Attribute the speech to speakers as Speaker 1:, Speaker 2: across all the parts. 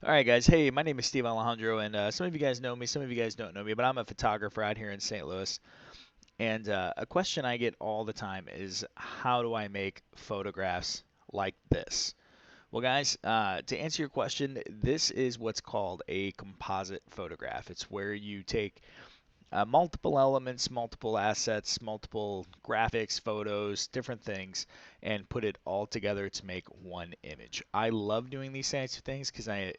Speaker 1: All right, guys. Hey, my name is Steve Alejandro, and some of you guys know me, some of you guys don't know me, but I'm a photographer out here in St. Louis. And a question I get all the time is, how do I make photographs like this? Well, guys, to answer your question, this is what's called a composite photograph. It's where you take multiple elements, multiple assets, multiple graphics, photos, different things, and put it all together to make one image. I love doing these types of things because I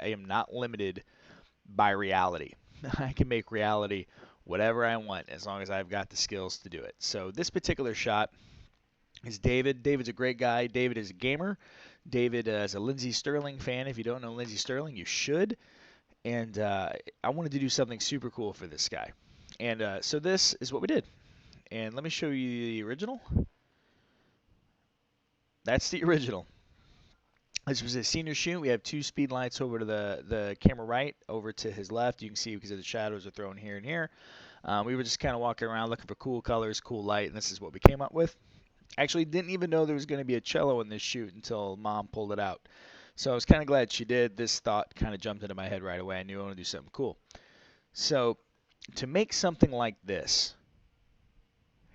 Speaker 1: am not limited by reality. I can make reality whatever I want as long as I've got the skills to do it. So this particular shot is David. David's a great guy. David is a gamer. David is a Lindsey Sterling fan. If you don't know Lindsey Sterling, you should. And I wanted to do something super cool for this guy. And so this is what we did. And let me show you the original. That's the original. This was a senior shoot. We have two speed lights over to the camera right, over to his left. You can see because of the shadows are thrown here and here. We were just kind of walking around looking for cool colors, cool light, and this is what we came up with. Actually, didn't even know there was going to be a cello in this shoot until Mom pulled it out. So I was kind of glad she did. This thought kind of jumped into my head right away. I knew I wanted to do something cool. So to make something like this,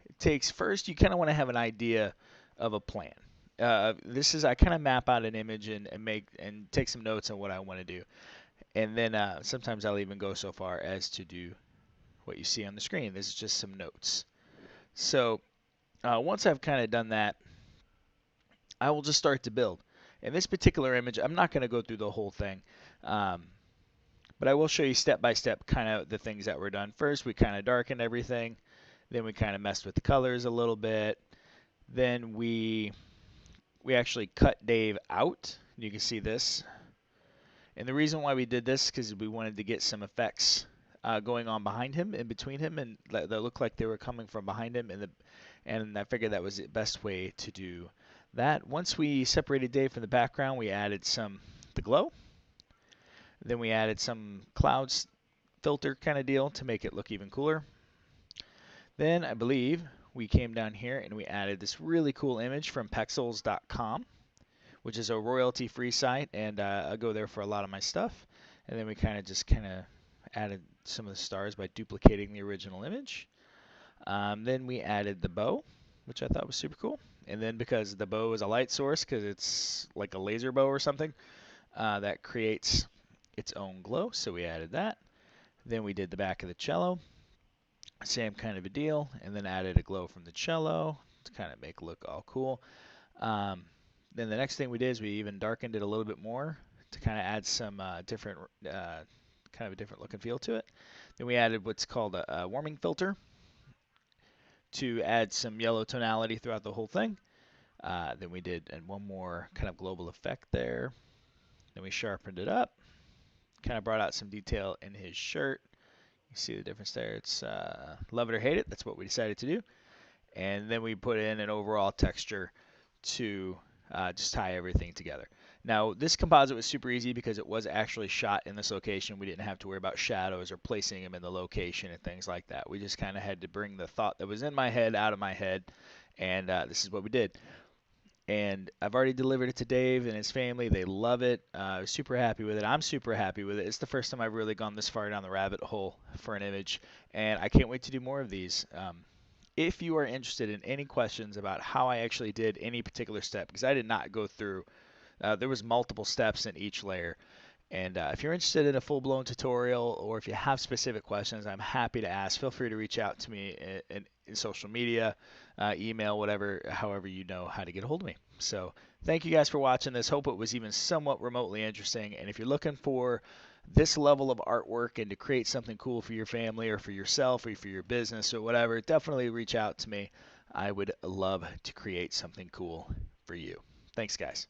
Speaker 1: it takes first you kind of want to have an idea of a plan. This is I kind of map out an image and make and take some notes on what I want to do, and then sometimes I'll even go so far as to do what you see on the screen. This is just some notes. So once I've kind of done that, I will just start to build. In this particular image, I'm not going to go through the whole thing, um, but I will show you step by step kind of the things that were done. First, we kind of darkened everything. Then we kind of messed with the colors a little bit. Then we actually cut Dave out. You can see this. And the reason why we did this is because we wanted to get some effects going on behind him, in between him, and that looked like they were coming from behind him. And I figured that was the best way to do that. Once we separated Dave from the background, we added the glow. Then we added some clouds filter kind of deal to make it look even cooler. Then I believe we came down here and we added this really cool image from pexels.com, which is a royalty-free site, and I go there for a lot of my stuff. And then we kind of added some of the stars by duplicating the original image. Then we added the bow, which I thought was super cool. And then because the bow is a light source, because it's like a laser bow or something, that creates its own glow, so we added that. Then we did the back of the cello, same kind of a deal, and then added a glow from the cello to kind of make it look all cool. Um, then the next thing we did is we even darkened it a little bit more to kind of add some different, kind of a different look and feel to it. Then we added what's called a warming filter to add some yellow tonality throughout the whole thing. Then we did and one more kind of global effect there. Then we sharpened it up, kind of brought out some detail in his shirt. You see the difference there. It's love it or hate it. That's what we decided to do. And then we put in an overall texture to just tie everything together. Now, this composite was super easy because it was actually shot in this location. We didn't have to worry about shadows or placing them in the location and things like that. We just kind of had to bring the thought that was in my head out of my head, and this is what we did. And I've already delivered it to Dave and his family. They love it. Super happy with it. I'm super happy with it. It's the first time I've really gone this far down the rabbit hole for an image, and I can't wait to do more of these. If you are interested in any questions about how I actually did any particular step, because I did not go through, there was multiple steps in each layer. And if you're interested in a full-blown tutorial or if you have specific questions, I'm happy to ask. Feel free to reach out to me in social media, email, whatever, however you know how to get a hold of me. So thank you guys for watching this. Hope it was even somewhat remotely interesting. And if you're looking for this level of artwork and to create something cool for your family or for yourself or for your business or whatever, definitely reach out to me. I would love to create something cool for you. Thanks, guys.